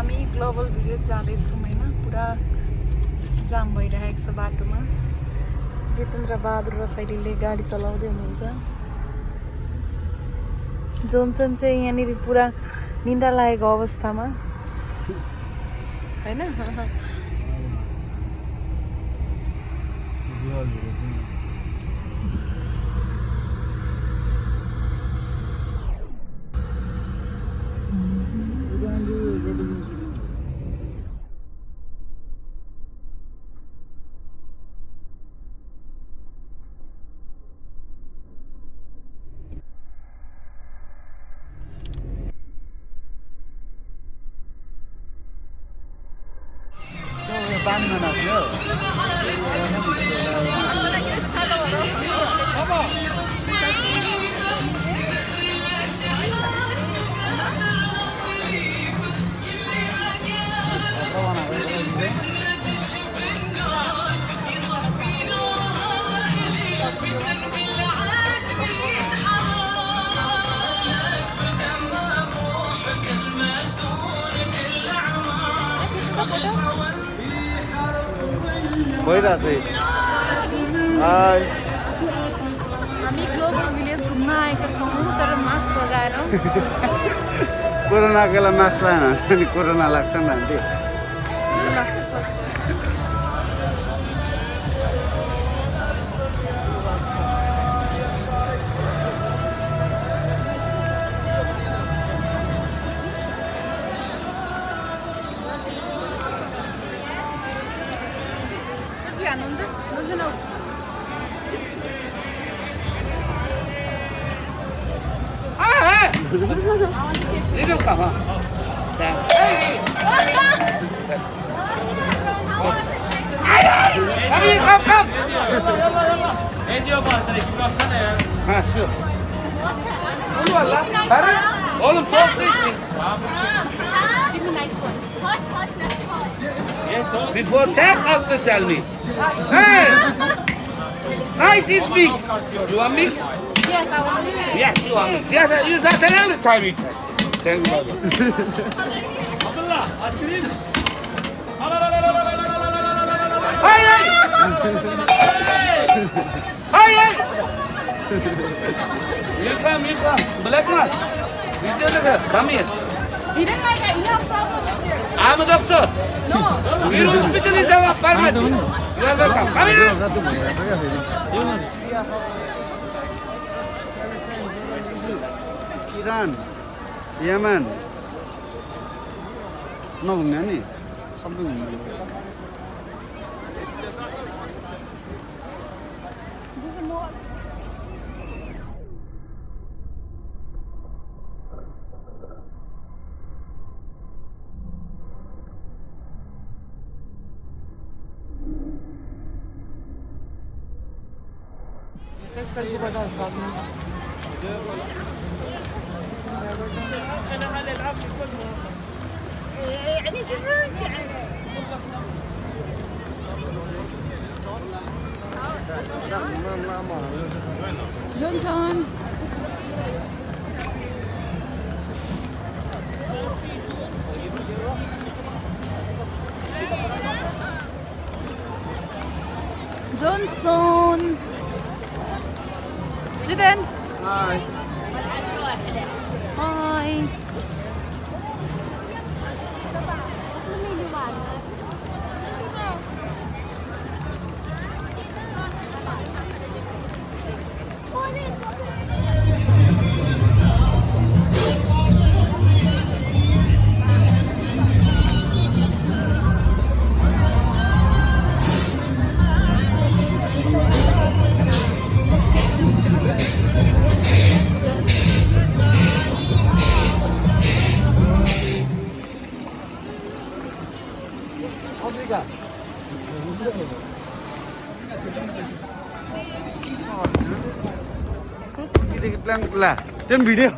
हामी global village जाँदैछौँ होइन पुरा जाम भइरहेको छ बाटोमा जितेन्द्र बहादुर रसाइलीले गाडी चलाउँदै हुनुहुन्छ जोन्सन चाहिँ यहाँनिर पुरा निन्दा लागेको अवस्थामा हैन हामी ग्लोबल भिलेज घुम्न आएका छौँ तर मास्क लगाएर कोरोनाको बेला मास्क लगाएन अनि कोरोना लाग्छ नि aunty Ini apa? Come. Enjoy tadi kita sana ya. Sure. Oğlum çok iyi. Give me nice one. Hot. Yes, before that, after tell me. Hey! Nice is mix. You want mix? Yes, I want it. Yes, you want mix. Yes, you got another time it. Thank you. Abdullah, açayım. Hey! You come. Black man. Come here. He didn't like it. He have problem up there. I'm a doctor. No. Your hospital is our pharmacy. You are welcome. Come here. इरान यमन नघुम्ने नि सबै घुम्नु Johnson. Jiten. Hi. Hi. Plan là trên video